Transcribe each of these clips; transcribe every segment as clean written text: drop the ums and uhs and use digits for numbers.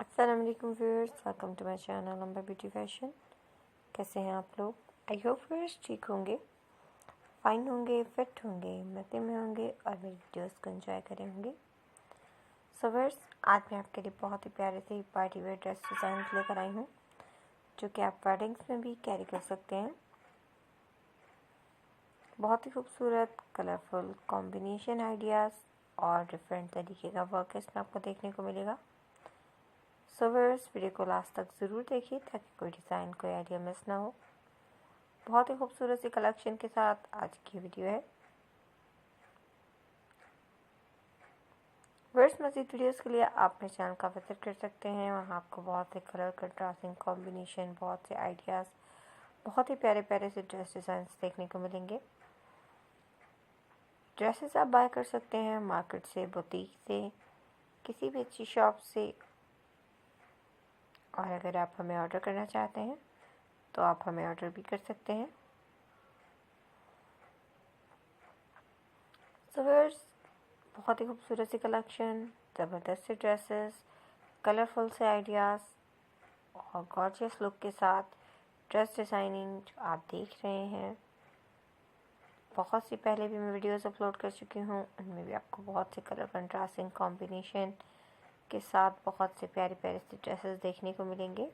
अस्सलाम वालेकुम viewers, welcome to my channel Amba beauty fashion. कैसे हैं आप लोग? आई होप व्यूअर्स ठीक होंगे, फाइन होंगे, फिट होंगे, मज़े में होंगे और मेरी वीडियोस को एंजॉय करें होंगे। सो व्यूअर्स, आज मैं आपके लिए बहुत ही प्यारे से पार्टी वेयर ड्रेस डिज़ाइन लेकर आई हूँ, जो कि आप वेडिंग्स में भी कैरी कर सकते हैं। बहुत ही खूबसूरत कलरफुल कॉम्बिनेशन आइडियाज़ और डिफरेंट तरीके का वर्क इसमें आपको देखने को मिलेगा। सो व्यूअर्स, वीडियो को लास्ट तक ज़रूर देखिए ताकि कोई डिज़ाइन, कोई आइडिया मिस ना हो। बहुत ही खूबसूरत सी कलेक्शन के साथ आज की वीडियो है। व्यूअर्स, मज़ीद वीडियोस के लिए आप मेरे चैनल का विजिट कर सकते हैं। वहाँ आपको बहुत से कलर कंट्रास्टिंग कॉम्बिनेशन, बहुत से आइडियाज़, बहुत ही प्यारे प्यारे से ड्रेस डिज़ाइंस देखने को मिलेंगे। ड्रेसेस आप बाय कर सकते हैं मार्केट से, बुटीक से, किसी भी अच्छी शॉप से। और अगर आप हमें ऑर्डर करना चाहते हैं तो आप हमें ऑर्डर भी कर सकते हैं। सो व्यूअर्स, बहुत ही खूबसूरत सी कलेक्शन, ज़बरदस्त सी ड्रेसेस, कलरफुल से आइडियाज़ और गॉर्जियस लुक के साथ ड्रेस डिज़ाइनिंग जो आप देख रहे हैं। बहुत सी पहले भी मैं वीडियोस अपलोड कर चुकी हूँ, उनमें भी आपको बहुत से कलर कंट्रास्टिंग कॉम्बिनेशन के साथ बहुत से प्यारे प्यारे से ड्रेसेस देखने को मिलेंगे।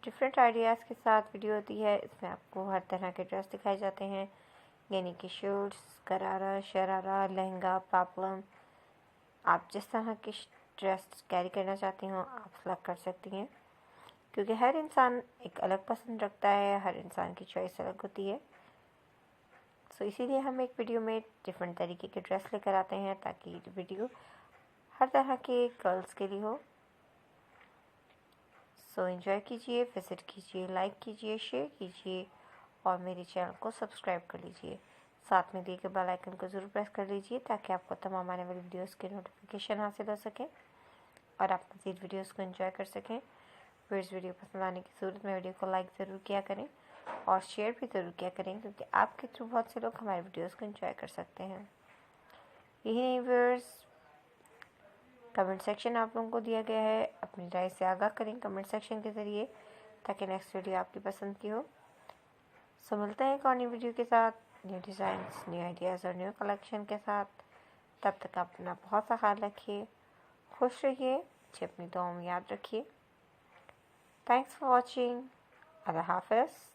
डिफरेंट आइडियाज़ के साथ वीडियो होती है। इसमें आपको हर तरह के ड्रेस दिखाए जाते हैं, यानी कि शूट्स, गरारा, शरारा, लहंगा, पेप्लम। आप जिस तरह की ड्रेस कैरी करना चाहती हो आप सेलेक्ट कर सकती हैं, क्योंकि हर इंसान एक अलग पसंद रखता है, हर इंसान की चॉइस अलग होती है। सो इसीलिए हम एक वीडियो में डिफरेंट तरीके के ड्रेस लेकर आते हैं ताकि वीडियो हर तरह के गर्ल्स के लिए हो। सो एंजॉय कीजिए, विजिट कीजिए, लाइक कीजिए, शेयर कीजिए और मेरे चैनल को सब्सक्राइब कर लीजिए। साथ में दिए गए बेल आइकन को ज़रूर प्रेस कर लीजिए ताकि आपको तमाम आने वाली वीडियोस के नोटिफिकेशन हासिल हो सके और आप मज़ीद वीडियोस को एंजॉय कर सकें। फिर इस वीडियो पसंद आने की सूरत में वीडियो को लाइक ज़रूर किया करें और शेयर भी ज़रूर किया करें, क्योंकि आपके थ्रू बहुत से लोग हमारे वीडियोज़ को एंजॉय कर सकते हैं। यही नहीं व्यूअर्स, कमेंट सेक्शन आप लोगों को दिया गया है, अपनी राय से आगाह करें कमेंट सेक्शन के ज़रिए ताकि नेक्स्ट वीडियो आपकी पसंद की हो। सो मिलते हैं एक और नई वीडियो के साथ, न्यू डिज़ाइंस, न्यू आइडियाज़ और न्यू कलेक्शन के साथ। तब तक अपना बहुत सा ख्याल रखिए, खुश रहिए, मुझे अपनी दुआओं में याद रखिए। Thanks for watching. अल्लाह हाफ़िज़।